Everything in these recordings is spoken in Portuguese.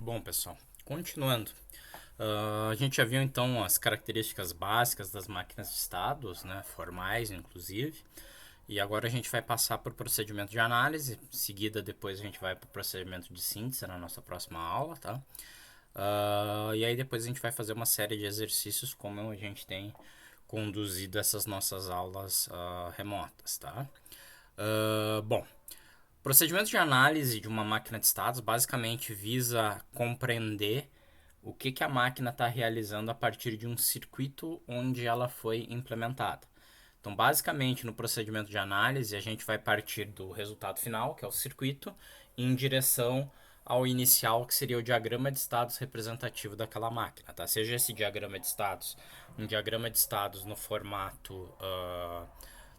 Bom, pessoal, continuando. A gente já viu então as características básicas das máquinas de estados, né, formais inclusive, e agora a gente vai passar por procedimento de análise, em seguida depois a gente vai para o procedimento de síntese na nossa próxima aula, tá? E aí depois a gente vai fazer uma série de exercícios como a gente tem conduzido essas nossas aulas remotas, tá? Bom, procedimento de análise de uma máquina de estados basicamente visa compreender o que a máquina está realizando a partir de um circuito onde ela foi implementada. Então, basicamente, no procedimento de análise, a gente vai partir do resultado final, que é o circuito, em direção ao inicial, que seria o diagrama de estados representativo daquela máquina. Tá? Seja esse diagrama de estados um diagrama de estados no formato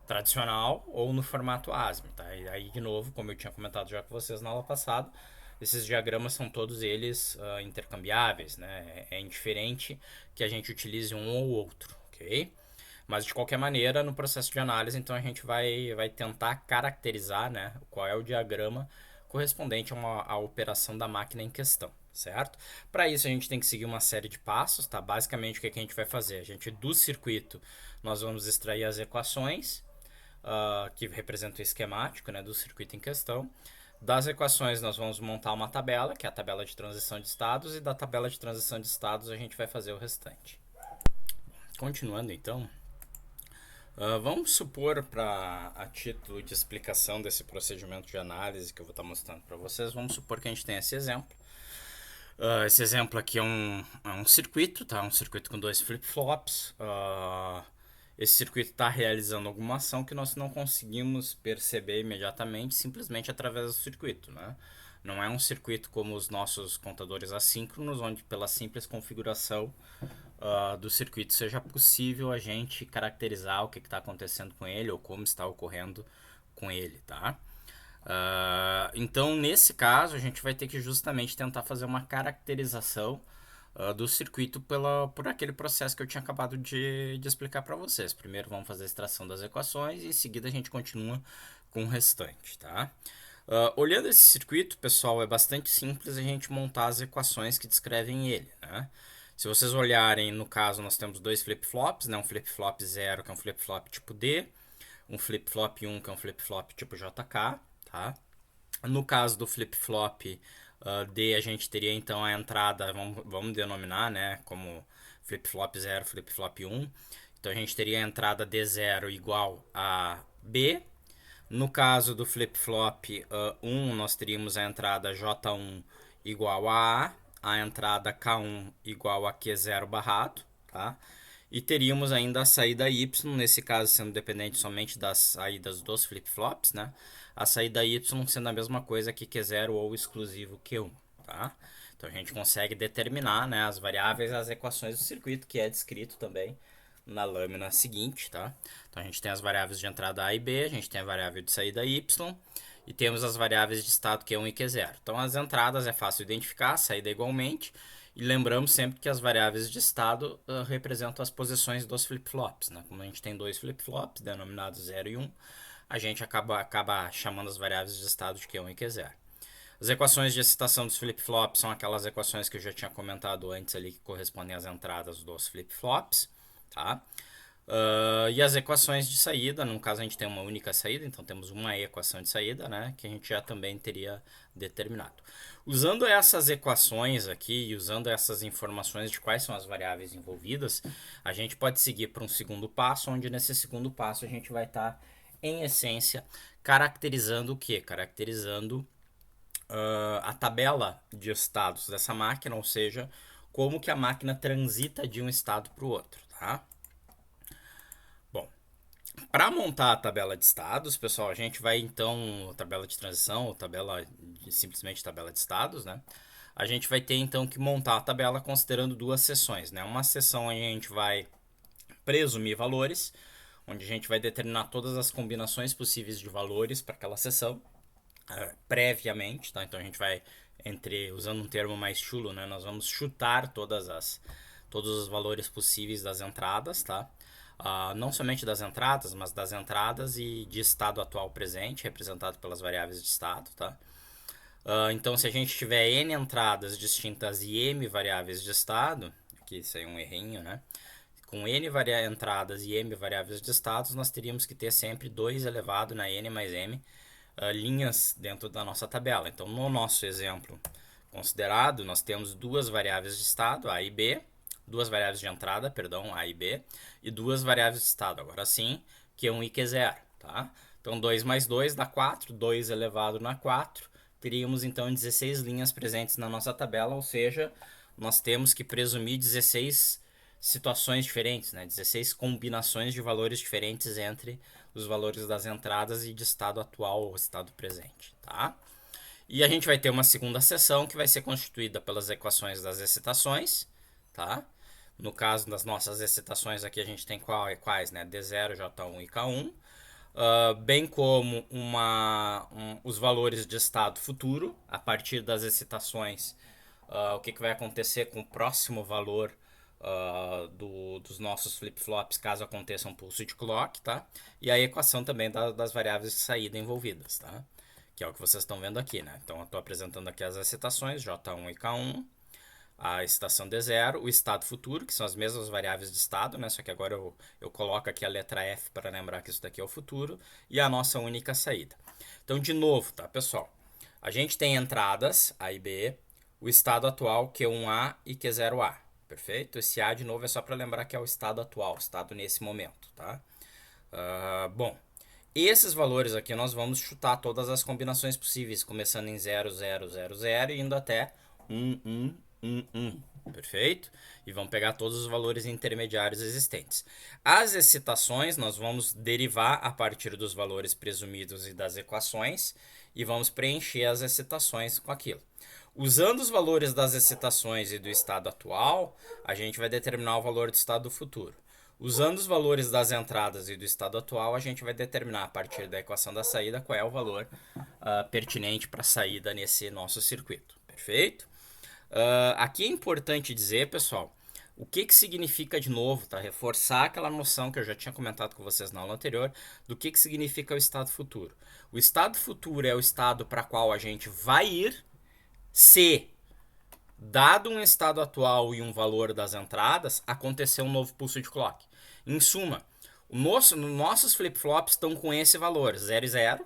tradicional ou no formato ASM. Tá? E aí, de novo, como eu tinha comentado já com vocês na aula passada, esses diagramas são todos eles intercambiáveis, né? É indiferente que a gente utilize um ou outro, ok? Mas de qualquer maneira, no processo de análise, então a gente vai tentar caracterizar, né, qual é o diagrama correspondente à operação da máquina em questão, certo? Para isso a gente tem que seguir uma série de passos, tá? Basicamente o que a gente vai fazer? A gente do circuito nós vamos extrair as equações que representa o esquemático, né, do circuito em questão. Das equações nós vamos montar uma tabela, que é a tabela de transição de estados, e da tabela de transição de estados a gente vai fazer o restante. Continuando então, vamos supor, a título de explicação desse procedimento de análise que eu vou estar mostrando para vocês, vamos supor que a gente tem esse exemplo. Esse exemplo aqui é um circuito, tá? Um circuito com dois flip-flops. Esse circuito está realizando alguma ação que nós não conseguimos perceber imediatamente, simplesmente através do circuito, né? Não é um circuito como os nossos contadores assíncronos, onde pela simples configuração do circuito seja possível a gente caracterizar o que está acontecendo com ele ou como está ocorrendo com ele, tá? Então, nesse caso, a gente vai ter que justamente tentar fazer uma caracterização do circuito por aquele processo que eu tinha acabado de explicar para vocês. Primeiro vamos fazer a extração das equações e em seguida a gente continua com o restante, tá? Olhando esse circuito, pessoal, é bastante simples a gente montar as equações que descrevem ele, né? Se vocês olharem, no caso, nós temos dois flip-flops, né? Um flip-flop 0, que é um flip-flop tipo D, um flip-flop 1, que é um flip-flop tipo JK, tá? No caso do flip-flop D, a gente teria então a entrada, vamos denominar, né, como flip-flop 0, flip-flop 1. Então a gente teria a entrada D0 igual a B. No caso do flip-flop 1, nós teríamos a entrada J1 igual a entrada K1 igual a Q0 barrado, tá? E teríamos ainda a saída Y, nesse caso sendo dependente somente das saídas dos flip-flops, né? A saída Y sendo a mesma coisa que Q0 ou exclusivo Q1, tá? Então a gente consegue determinar, né, as variáveis e as equações do circuito, que é descrito também na lâmina seguinte, tá? Então a gente tem as variáveis de entrada A e B, a gente tem a variável de saída Y e temos as variáveis de estado Q1 e Q0. Então as entradas é fácil identificar, a saída igualmente, e lembramos sempre que as variáveis de estado representam as posições dos flip-flops, né? Como a gente tem dois flip-flops, denominados 0 e 1, a gente acaba chamando as variáveis de estado de Q1 e Q0. As equações de excitação dos flip-flops são aquelas equações que eu já tinha comentado antes ali, que correspondem às entradas dos flip-flops, tá? E as equações de saída, no caso a gente tem uma única saída, então temos uma equação de saída, né, que a gente já também teria determinado. Usando essas equações aqui e usando essas informações de quais são as variáveis envolvidas, a gente pode seguir para um segundo passo, onde nesse segundo passo a gente vai estar, em essência, caracterizando o quê? Caracterizando a tabela de estados dessa máquina, ou seja, como que a máquina transita de um estado para o outro, tá? Bom, para montar a tabela de estados, pessoal, a gente vai então, tabela de transição, ou simplesmente tabela de estados, né? A gente vai ter então que montar a tabela considerando duas seções, né? Uma seção onde a gente vai presumir valores, onde a gente vai determinar todas as combinações possíveis de valores para aquela seção previamente, tá? Então a gente vai usando um termo mais chulo, né? Nós vamos chutar todos os valores possíveis das entradas, tá? Não somente das entradas, mas das entradas e de estado atual presente, representado pelas variáveis de estado, tá? Então, se a gente tiver n entradas distintas e m variáveis de estado, aqui isso aí é um errinho, né? Com n entradas e m variáveis de estados, nós teríamos que ter sempre 2 elevado na n mais m linhas dentro da nossa tabela. Então, no nosso exemplo considerado, nós temos duas variáveis de estado, a e b, duas variáveis de entrada, perdão, a e b, e duas variáveis de estado, agora sim, Q1 e Q0, tá? Então, 2 mais 2 dá 4, 2 elevado na 4, teríamos então 16 linhas presentes na nossa tabela, ou seja, nós temos que presumir 16 situações diferentes, né? 16 combinações de valores diferentes entre os valores das entradas e de estado atual ou estado presente, tá? E a gente vai ter uma segunda seção que vai ser constituída pelas equações das excitações, tá? No caso das nossas excitações aqui a gente tem quais, né? D0, J1 e K1. Bem como os valores de estado futuro, a partir das excitações, o que vai acontecer com o próximo valor dos nossos flip-flops, caso aconteça um pulso de clock, tá? E a equação também das variáveis de saída envolvidas, tá? Que é o que vocês estão vendo aqui, né? Então, eu estou apresentando aqui as excitações, J1 e K1, a excitação D0, o estado futuro, que são as mesmas variáveis de estado, né? Só que agora eu coloco aqui a letra F para lembrar que isso daqui é o futuro, e a nossa única saída. Então, de novo, tá, pessoal? A gente tem entradas, A e B, o estado atual, Q1A e Q0A, perfeito? Esse A, de novo, é só para lembrar que é o estado atual, o estado nesse momento, tá? Bom, esses valores aqui nós vamos chutar todas as combinações possíveis, começando em 0, 0, 0, 0 e indo até 1, 1, 1, 1. Perfeito? E vamos pegar todos os valores intermediários existentes. As excitações nós vamos derivar a partir dos valores presumidos e das equações e vamos preencher as excitações com aquilo. Usando os valores das excitações e do estado atual, a gente vai determinar o valor do estado futuro. Usando os valores das entradas e do estado atual, a gente vai determinar a partir da equação da saída qual é o valor pertinente para a saída nesse nosso circuito. Perfeito? Aqui é importante dizer, pessoal, o que significa, de novo, tá? Reforçar aquela noção que eu já tinha comentado com vocês na aula anterior, do que significa o estado futuro. O estado futuro é o estado para qual a gente vai ir se, dado um estado atual e um valor das entradas, acontecer um novo pulso de clock. Em suma, nossos flip-flops estão com esse valor, 0 e 0.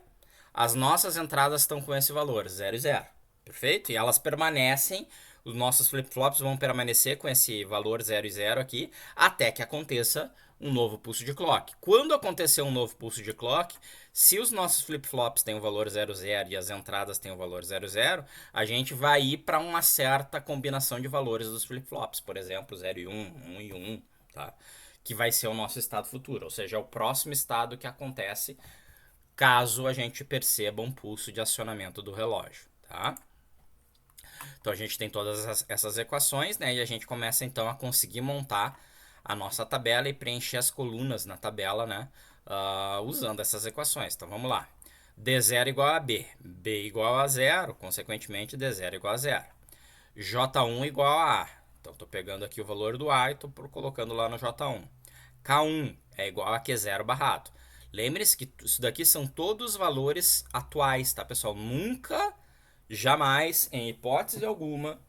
As nossas entradas estão com esse valor, 0 e 0. Perfeito? E elas permanecem, os nossos flip-flops vão permanecer com esse valor 0 e 0 aqui, até que aconteça um novo pulso de clock. Quando acontecer um novo pulso de clock, se os nossos flip-flops têm o valor 00 e as entradas têm o valor 00, a gente vai ir para uma certa combinação de valores dos flip-flops, por exemplo, 0 e 1, 1 e 1, tá? Que vai ser o nosso estado futuro, ou seja, é o próximo estado que acontece caso a gente perceba um pulso de acionamento do relógio, tá? Então a gente tem todas essas equações, né? E a gente começa então a conseguir montar a nossa tabela e preencher as colunas na tabela, né? Usando essas equações. Então vamos lá. D0 igual a B, B igual a 0, consequentemente D0 igual a 0. J1 igual a A. Então estou pegando aqui o valor do A e estou colocando lá no J1. K1 é igual a Q0 barrado. Lembre-se que isso daqui são todos valores atuais, tá, pessoal? Nunca, jamais, em hipótese alguma,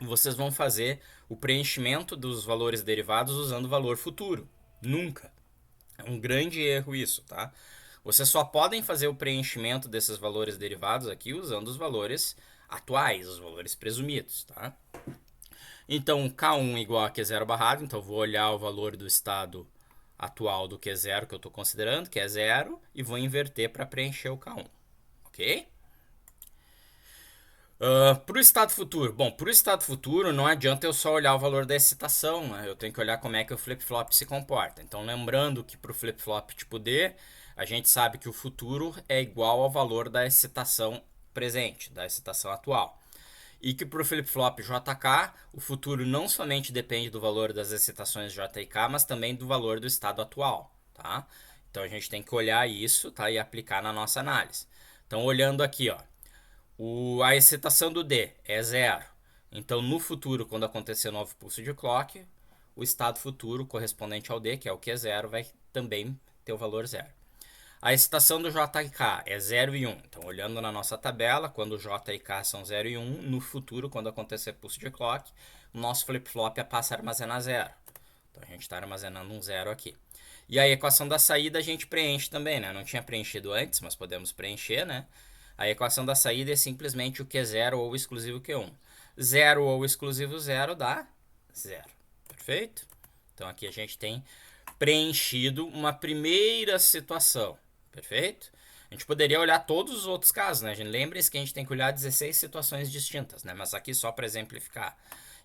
vocês vão fazer o preenchimento dos valores derivados usando o valor futuro. Nunca. É um grande erro isso, tá? Vocês só podem fazer o preenchimento desses valores derivados aqui usando os valores atuais, os valores presumidos, tá? Então, K1 igual a Q0 barrado, então eu vou olhar o valor do estado atual do Q0 que eu estou considerando, que é 0, e vou inverter para preencher o K1, ok? Para o estado futuro, bom, para o estado futuro não adianta eu só olhar o valor da excitação, né? Eu tenho que olhar como é que o flip-flop se comporta. Então, lembrando que para o flip-flop tipo D, a gente sabe que o futuro é igual ao valor da excitação presente, da excitação atual. E que para o flip-flop JK, o futuro não somente depende do valor das excitações J e K, mas também do valor do estado atual, tá? Então a gente tem que olhar isso, tá? E aplicar na nossa análise. Então olhando aqui, ó, a excitação do D é 0. Então no futuro, quando acontecer o novo pulso de clock, o estado futuro correspondente ao D, que é o Q0, vai também ter o valor 0. A excitação do J e K é 0 e 1. Então, olhando na nossa tabela, quando J e K são 0 e 1, no futuro, quando acontecer pulso de clock, o nosso flip-flop passa a armazenar 0. Então, a gente está armazenando um 0 aqui. E a equação da saída a gente preenche também, né? Não tinha preenchido antes, mas podemos preencher, né? A equação da saída é simplesmente o Q0 ou o exclusivo Q1. 0 ou exclusivo 0 dá 0. Perfeito? Então, aqui a gente tem preenchido uma primeira situação. Perfeito? A gente poderia olhar todos os outros casos, né? Lembre-se que a gente tem que olhar 16 situações distintas, né? Mas aqui só para exemplificar.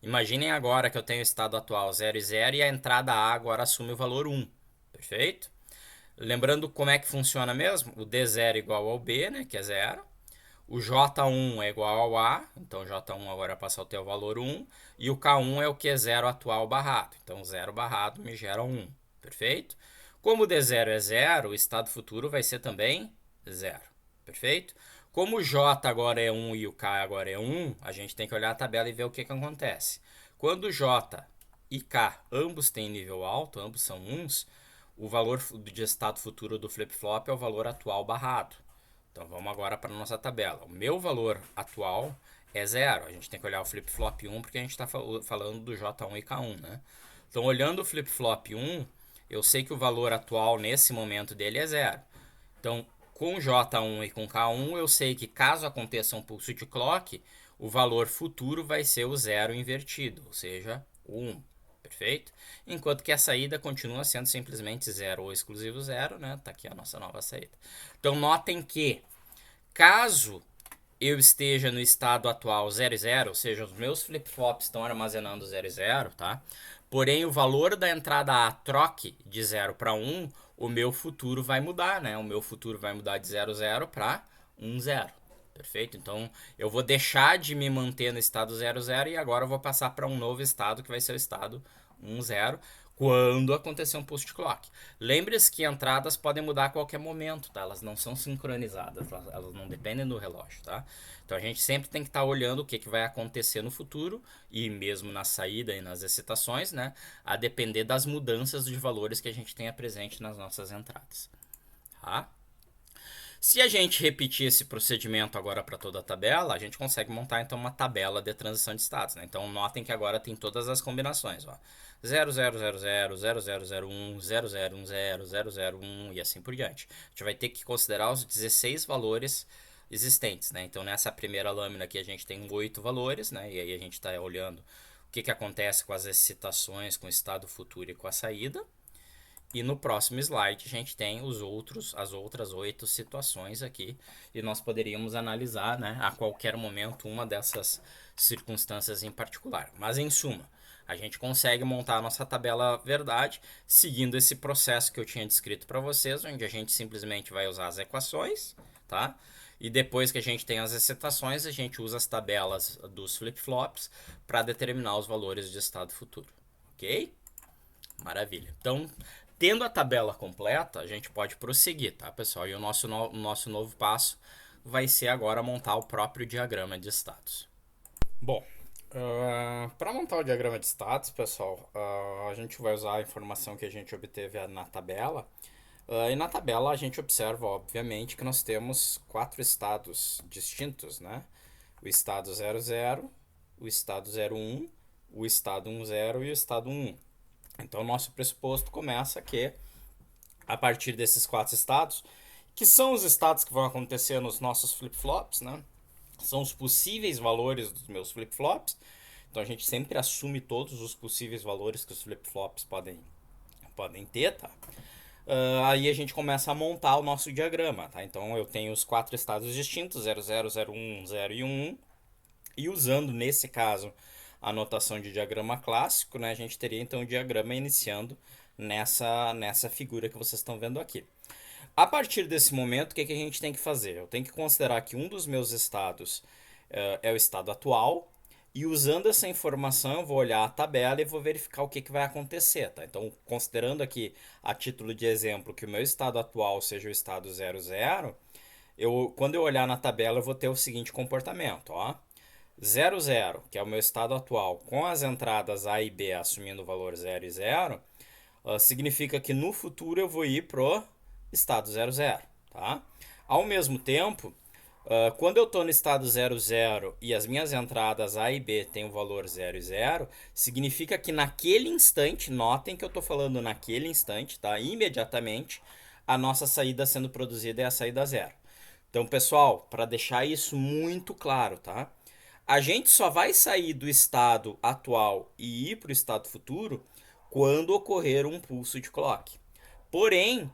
Imaginem agora que eu tenho o estado atual 0 e 0 e a entrada A agora assume o valor 1. Perfeito? Lembrando como é que funciona mesmo? O D0 igual ao B, né? Que é 0. O J1 é igual ao A, então J1 agora passa a ter o valor 1. E o K1 é o Q0 atual barrado. Então 0 barrado me gera 1. Perfeito? Como o D0 é 0, o estado futuro vai ser também 0. Perfeito? Como o J agora é 1 e o K agora é 1, a gente tem que olhar a tabela e ver o que acontece. Quando o J e K ambos têm nível alto, ambos são 1s, o valor de estado futuro do flip-flop é o valor atual barrado. Então vamos agora para a nossa tabela. O meu valor atual é 0. A gente tem que olhar o flip-flop 1 porque a gente está falando do J1 e K1, né? Então olhando o flip-flop 1, eu sei que o valor atual nesse momento dele é 0. Então com J1 e com K1 eu sei que caso aconteça um pulso de clock, o valor futuro vai ser o 0 invertido, ou seja, o 1. Perfeito? Enquanto que a saída continua sendo simplesmente 0 ou exclusivo 0, né? Tá aqui a nossa nova saída. Então notem que caso eu esteja no estado atual 0 e 0, ou seja, os meus flip-flops estão armazenando 0 e 0, tá? Porém, o valor da entrada A troque de 0 para 1, o meu futuro vai mudar, né? O meu futuro vai mudar de 0, 0 para 1, 0. Perfeito? Então, eu vou deixar de me manter no estado 0, 0 e agora eu vou passar para um novo estado, que vai ser o estado 1, 0, quando acontecer um post clock. Lembre-se que entradas podem mudar a qualquer momento, tá? Elas não são sincronizadas, elas não dependem do relógio, tá? Então a gente sempre tem que estar olhando o que vai acontecer no futuro e mesmo na saída e nas excitações, né? A depender das mudanças de valores que a gente tenha presente nas nossas entradas, tá? Se a gente repetir esse procedimento agora para toda a tabela, a gente consegue montar então uma tabela de transição de estados, né? Então notem que agora tem todas as combinações, ó. 0000, 0001, 0010, 001 e assim por diante. A gente vai ter que considerar os 16 valores existentes, né? Então nessa primeira lâmina aqui a gente tem 8 valores, né? E aí a gente está olhando o que acontece com as excitações, com o estado futuro e com a saída. E no próximo slide a gente tem as outras 8 situações aqui. E nós poderíamos analisar, né, a qualquer momento uma dessas circunstâncias em particular. Mas em suma, a gente consegue montar a nossa tabela verdade seguindo esse processo que eu tinha descrito para vocês, onde a gente simplesmente vai usar as equações, tá? E depois que a gente tem as excitações, a gente usa as tabelas dos flip-flops para determinar os valores de estado futuro. Ok? Maravilha. Então, tendo a tabela completa, a gente pode prosseguir, tá, pessoal? E o nosso novo passo vai ser agora montar o próprio diagrama de status. Bom, para montar o diagrama de status, pessoal, a gente vai usar a informação que a gente obteve na tabela. E na tabela a gente observa, obviamente, que nós temos 4 estados distintos, né? O estado 00, o estado 01, o estado 10 e o estado 1. Então, o nosso pressuposto começa que, a partir desses 4 estados, que são os estados que vão acontecer nos nossos flip-flops, né? São os possíveis valores dos meus flip-flops. Então, a gente sempre assume todos os possíveis valores que os flip-flops podem ter, tá? Aí a gente começa a montar o nosso diagrama, tá? Então, eu tenho os 4 estados distintos, 00, 01, 0 e 1. E usando, nesse caso, a notação de diagrama clássico, né, a gente teria então o diagrama iniciando nessa figura que vocês estão vendo aqui. A partir desse momento, o que a gente tem que fazer? Eu tenho que considerar que um dos meus estados é o estado atual, e usando essa informação eu vou olhar a tabela e vou verificar o que vai acontecer. Tá? Então, considerando aqui, a título de exemplo, que o meu estado atual seja o estado 00, quando eu olhar na tabela eu vou ter o seguinte comportamento, ó. 00, que é o meu estado atual, com as entradas A e B assumindo o valor 0 e 0, significa que no futuro eu vou ir pro estado 00, tá? Ao mesmo tempo, quando eu estou no estado 00 e as minhas entradas A e B têm o valor 0 e 0, significa que naquele instante, notem que eu estou falando naquele instante, tá? Imediatamente, a nossa saída sendo produzida é a saída 0. Então, pessoal, para deixar isso muito claro, tá? A gente só vai sair do estado atual e ir para o estado futuro quando ocorrer um pulso de clock. Porém,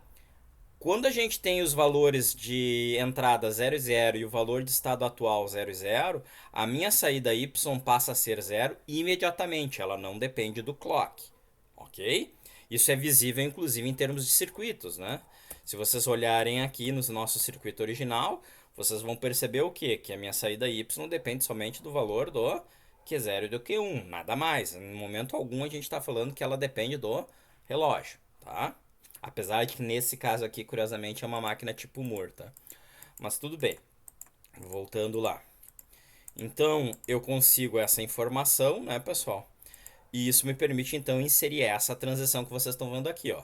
quando a gente tem os valores de entrada 0 e 0 e o valor de estado atual 0 e 0, a minha saída y passa a ser 0 imediatamente, ela não depende do clock, ok? Isso é visível inclusive em termos de circuitos, né? Se vocês olharem aqui no nosso circuito original, vocês vão perceber o quê? Que a minha saída y depende somente do valor do Q0 e do Q1, nada mais. Em momento algum a gente está falando que ela depende do relógio, tá? Apesar de que nesse caso aqui, curiosamente, é uma máquina tipo Moore, tá? Mas tudo bem. Voltando lá. Então, eu consigo essa informação, né, pessoal? E isso me permite, então, inserir essa transição que vocês estão vendo aqui, ó.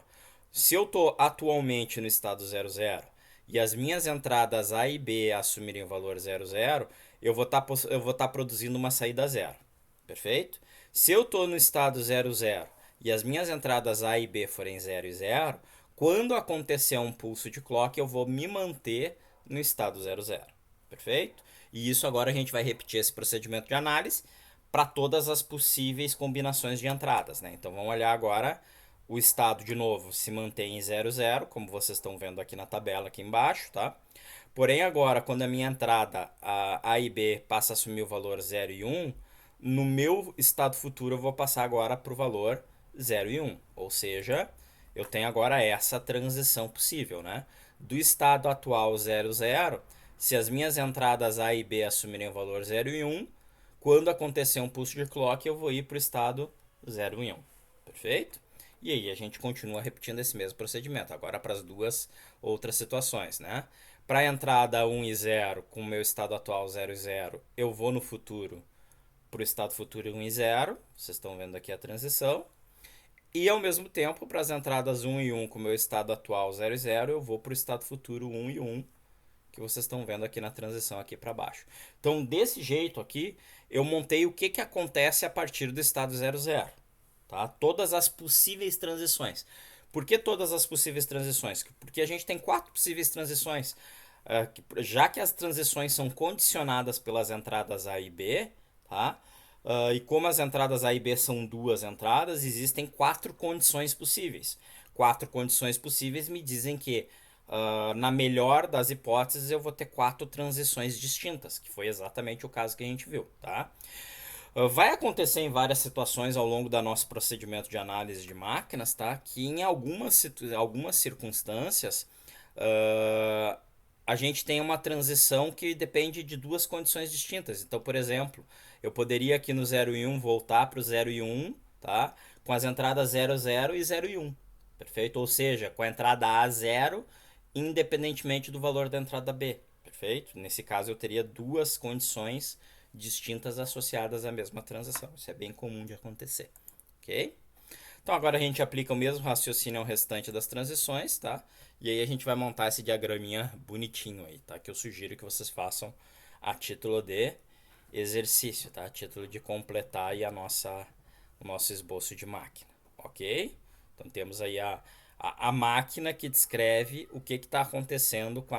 Se eu estou atualmente no estado 00 e as minhas entradas A e B assumirem o valor 00, eu vou tá produzindo uma saída 0. Perfeito? Se eu estou no estado 00 e as minhas entradas A e B forem 0 e 0, quando acontecer um pulso de clock, eu vou me manter no estado 00. Perfeito? E isso agora a gente vai repetir esse procedimento de análise para todas as possíveis combinações de entradas, né? Então vamos olhar agora o estado de novo se mantém em 0, 0, como vocês estão vendo aqui na tabela aqui embaixo, tá? Porém agora, quando a minha entrada A e B passa a assumir o valor 0 e 1, no meu estado futuro eu vou passar agora para o valor 0 e 1. Ou seja, eu tenho agora essa transição possível, né? Do estado atual 0, 0, se as minhas entradas A e B assumirem o valor 0 e 1, quando acontecer um pulso de clock, eu vou ir para o estado 0 e 1. Perfeito? E aí a gente continua repetindo esse mesmo procedimento, agora para as duas outras situações, né? Para a entrada 1 e 0, com o meu estado atual 0 e 0, eu vou no futuro para o estado futuro 1 e 0, vocês estão vendo aqui a transição. E ao mesmo tempo, para as entradas 1 e 1, com o meu estado atual 0 e 0, eu vou para o estado futuro 1 e 1, que vocês estão vendo aqui na transição aqui para baixo. Então, desse jeito aqui, eu montei o que acontece a partir do estado 00, tá? Todas as possíveis transições. Por que todas as possíveis transições? Porque a gente tem 4 possíveis transições. Já que as transições são condicionadas pelas entradas A e B, tá? E como as entradas A e B são duas entradas, existem 4 condições possíveis. 4 condições possíveis me dizem que na melhor das hipóteses, eu vou ter 4 transições distintas, que foi exatamente o caso que a gente viu, tá? Vai acontecer em várias situações ao longo do nosso procedimento de análise de máquinas, tá? Que em algumas circunstâncias a gente tem uma transição que depende de duas condições distintas. Então, por exemplo, eu poderia aqui no 0 e 1 voltar para o 0 e 1, tá? Com as entradas 0, 0 e 0 e 1. Perfeito? Ou seja, com a entrada A 0, independentemente do valor da entrada B. Perfeito? Nesse caso, eu teria duas condições distintas associadas à mesma transação. Isso é bem comum de acontecer. Ok? Então agora a gente aplica o mesmo raciocínio ao restante das transições, tá? E aí a gente vai montar esse diagraminha bonitinho aí, tá? Que eu sugiro que vocês façam a título de exercício, tá? A título de completar aí o nosso esboço de máquina, ok? Então temos aí a máquina que descreve o que está acontecendo com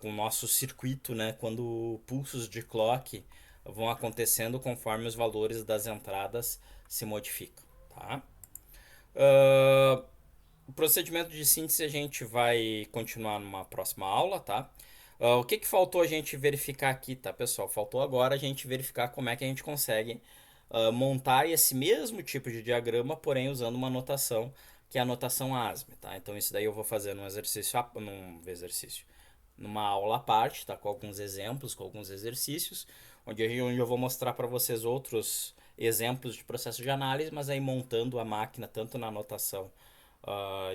com o nosso circuito, né? Quando pulsos de clock vão acontecendo conforme os valores das entradas se modificam, tá? O procedimento de síntese a gente vai continuar numa próxima aula, tá? O que faltou a gente verificar aqui, tá, pessoal? Faltou agora a gente verificar como é que a gente consegue montar esse mesmo tipo de diagrama, porém usando uma notação que é a notação ASME, tá? Então isso daí eu vou fazer numa aula à parte, tá? Com alguns exemplos, com alguns exercícios, onde eu vou mostrar para vocês outros exemplos de processo de análise, mas aí montando a máquina tanto na notação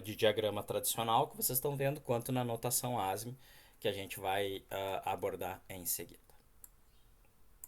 de diagrama tradicional que vocês estão vendo, quanto na notação ASME que a gente vai abordar em seguida.